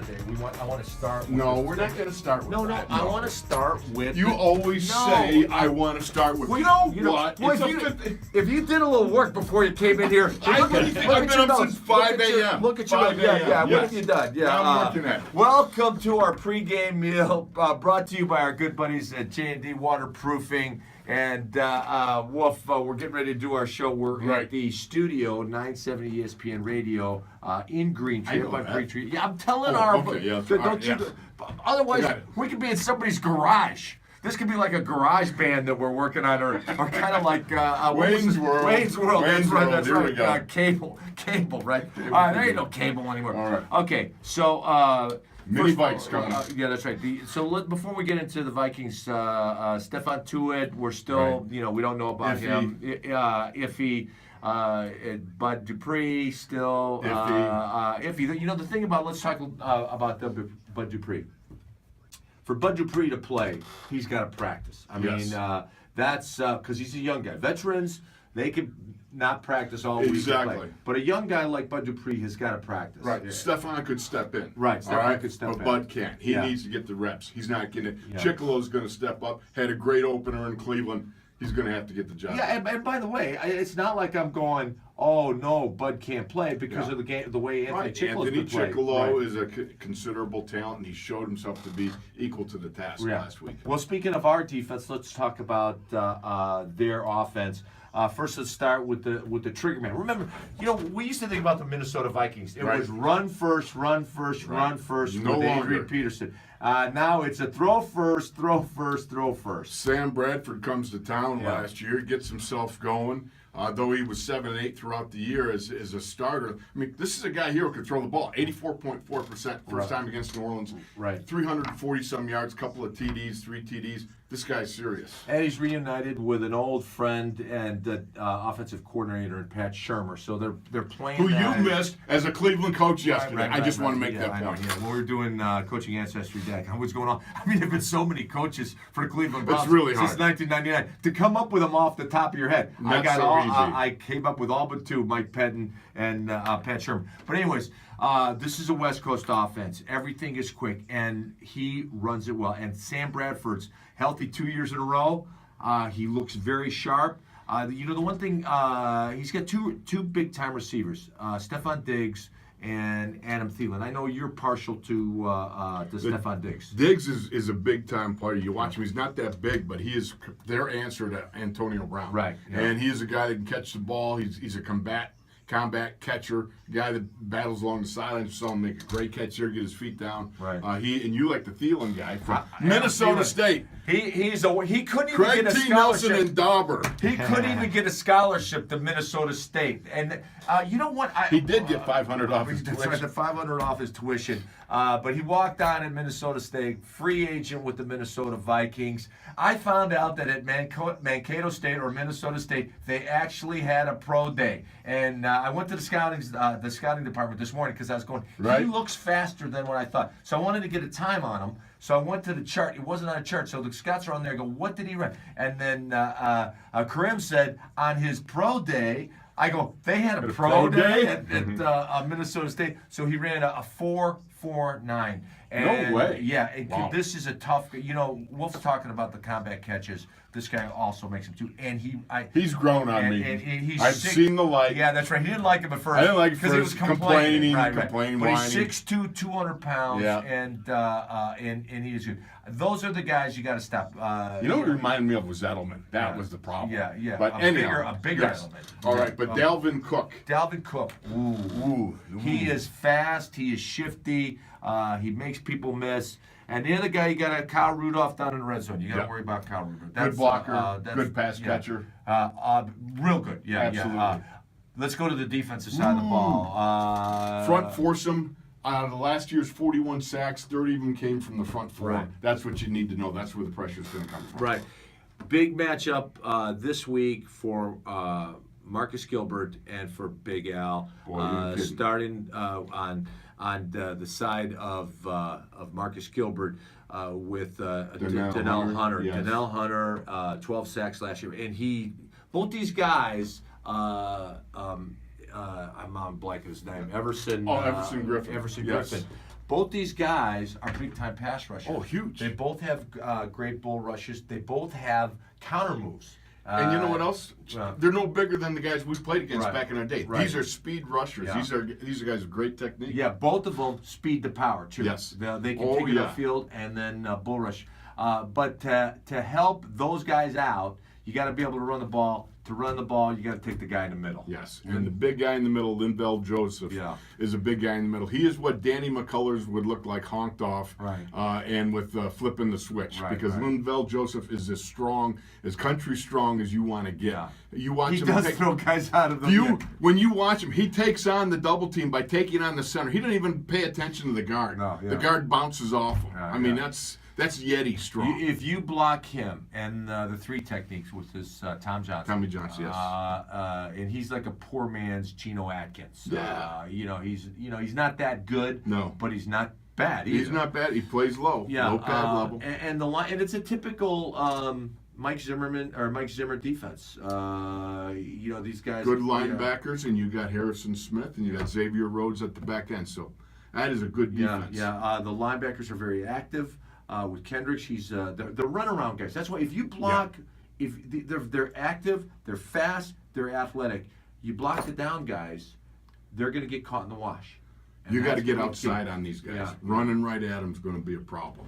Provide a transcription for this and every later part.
today. I want to start. No, we're not going to start with that. I want to start with. You always say I want to start with. You know what? Well, if you did a little work before you came in here, I've been up since 5 a.m. Look at you. Yeah. What have you done? Yeah. I'm working at it. Welcome to our pregame meal, brought to you by our good buddies at J&D Waterproofing. And Wolf, we're getting ready to do our show. We're at the studio, 970 ESPN Radio, in Green Tree. Green Tree. Yeah, I'm telling otherwise, we could be in somebody's garage. This could be like a garage band that we're working on, or kind of like Wayne's World. Wayne's World. That's right. Cable, right? There ain't no cable anymore. All right. Okay, so. Mini Vikes coming. Yeah, that's right. Before we get into the Vikings, Stefan Tuitt, we're still, we don't know about him. Iffy. Bud Dupree still. Iffy. The thing about, let's talk about Bud Dupree. For Bud Dupree to play, he's got to practice. I mean, that's because he's a young guy. Veterans, they could not practice all week. Exactly. But a young guy like Bud Dupree has got to practice. Right. Yeah. Stefan could step in. Right. Stefan could step in. But Bud can't. He needs to get the reps. He's not getting it. Yeah. Chicolo's going to step up. Had a great opener in Cleveland. He's going to have to get the job. Yeah, and by the way, it's not like I'm going, oh no, Bud can't play because of the way Anthony Chicolo's been playing. Anthony Chicolo is a considerable talent, and he showed himself to be equal to the task last week. Well, speaking of our defense, let's talk about their offense. First, let's start with the trigger man. Remember, we used to think about the Minnesota Vikings. It was run first with Adrian Peterson. Now it's a throw first. Sam Bradford comes to town last year, gets himself going. Though he was 7-8 throughout the year as a starter. I mean, this is a guy here who can throw the ball. 84.4% first time against New Orleans. Right. 340-some yards, couple of TDs, 3 TDs. This guy's serious. And he's reunited with an old friend and offensive coordinator in Pat Shurmur. So they're playing. Who you missed as a Cleveland coach yesterday. I just want to make that point. When we were doing Coaching Ancestry Day, what's going on? I mean, there have been so many coaches for the Cleveland Browns really since 1999. To come up with them off the top of your head. I came up with all but two, Mike Pettin and Pat Shurmur. But anyways, this is a West Coast offense. Everything is quick, and he runs it well. And Sam Bradford's healthy 2 years in a row. He looks very sharp. The one thing, he's got two big-time receivers, Stephon Diggs and Adam Thielen. I know you're partial to Stephon Diggs. Diggs is a big-time player. You watch him. He's not that big, but he is their answer to Antonio Brown. Right. Yeah. And he is a guy that can catch the ball. He's a combat catcher, guy that battles along the sidelines. Saw him make a great catch here, get his feet down. Right. And you like the Thielen guy from Minnesota State. He couldn't even Craig get a T. scholarship. Nelson and Dauber. He couldn't even get a scholarship to Minnesota State. And you know what? He did get $500 off his tuition. tuition. The $500 off his tuition. But he walked on at Minnesota State, free agent with the Minnesota Vikings. I found out that at Mankato State or Minnesota State, they actually had a pro day. And I went to the scouting department this morning because I was going, he looks faster than what I thought. So I wanted to get a time on him. So I went to the chart. It wasn't on a chart. So the scouts are on there. I go, what did he run? And then Karim said on his pro day, I go, they had a pro day at Minnesota State. So he ran a 4.49. No way. Yeah, this is a tough. Wolf's talking about the combat catches. This guy also makes them too, and he's grown on me. And I've seen the light. Yeah, that's right. He didn't like him at first. I didn't like it because he was complaining, complaining, But whining. he's 6'2", 200 pounds, and he is good. Those are the guys you got to stop. What reminded me of was Edelman. That was the problem. Yeah. But a bigger Edelman. All right, but Dalvin Cook. Dalvin Cook. Ooh. He is fast. He is shifty. He makes people miss. And the other guy, you got Kyle Rudolph down in the red zone. You got to worry about Kyle Rudolph. Good blocker, good pass catcher. Real good. Yeah, absolutely. Let's go to the defensive side of the ball. Front foursome. Out of the last year's 41 sacks, 30 of them came from the front four. Right. That's what you need to know. That's where the pressure is going to come from. Right. Big matchup this week for Marcus Gilbert and for Big Al. Starting on the side of Marcus Gilbert with Donnell Hunter. Yes. Donnell Hunter, 12 sacks last year. And both these guys, I'm on blank his name. Everson Griffin. Griffin. Both these guys are big-time pass rushers. Oh, huge. They both have great bull rushes. They both have counter moves. And you know what else? They're no bigger than the guys we played against Right. back in our day. Right. These are speed rushers. Yeah. These are guys with great technique. Yeah, both of them speed to power, too. Yes. They can take it upfield and then bull rush. But to help those guys out, you got to be able to run the ball. To run the ball, you got to take the guy in the middle. Yes, and the big guy in the middle, Linval Joseph, is a big guy in the middle. He is what Danny McCullers would look like honked off, Right. And with flipping the switch. Right, because right. Linval Joseph is as strong, as country strong as you want to get. Yeah. You watch He him does throw guys out of the When you watch him, he takes on the double team by taking on the center. He doesn't even pay attention to the guard. No, yeah. The guard bounces off him. Yeah, I mean, yeah. that's Yeti strong. If you block him and the 3 techniques with this Tom Johnson. Tommy Johnson, yes. And he's like a poor man's Geno Atkins. Yeah. He's not that good. No. But he's not bad either. He's not bad. He plays low. Yeah. Low pad level. And the line, and it's a typical Mike Zimmer defense. These guys. Good linebackers, and you got Harrison Smith, and you got Xavier Rhodes at the back end. So that is a good defense. Yeah. The linebackers are very active. With Kendricks, he's the runaround guys. That's why if you block, if they're active, they're fast, they're athletic. You block the down guys, they're going to get caught in the wash. And You got to that's get gonna outside keep- on these guys. Yeah. Running right at them is going to be a problem.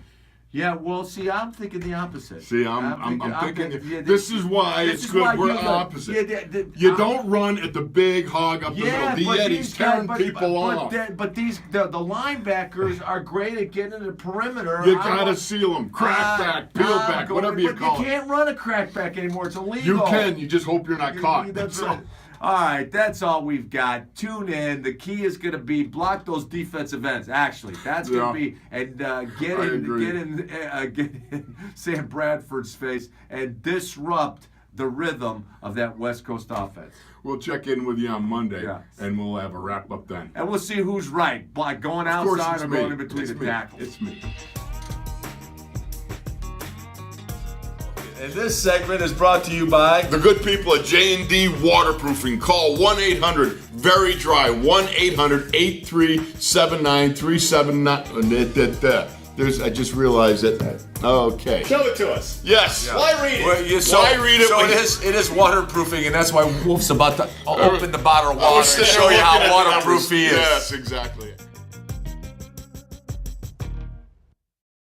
Yeah, well, see, I'm thinking the opposite. See, I'm thinking yeah, this is why this it's is good why we're you- opposite. yeah, You don't run at the big hog up the middle. The but Yeti's these tearing guys- people off. But the linebackers are great at getting in the perimeter. You got to seal them. Crack back, peel back, whatever you call You it. can't run a crack back anymore. It's illegal. You can. You just hope you're not caught. That's all. right. All right, that's all we've got. Tune in. The key is going to be block those defensive ends. Actually, that's going to be and get in Sam Bradford's face and disrupt the rhythm of that West Coast offense. We'll check in with you on Monday, Yeah. and we'll have a wrap up then. And we'll see who's right, like going Of course, outside it's or me. going in between It's the me. tackles. It's me. And this segment is brought to you by The good people at J&D Waterproofing. Call 1-800-VERY-DRY, 1-800-837-9379. I just realized that. Okay. Show it to us. Yes. Why read it? Well, Why read it So when- it is waterproofing, and that's why Wolf's about to open the bottle of I water was and sitting show there you looking how at the waterproof numbers. he is. Yes, exactly.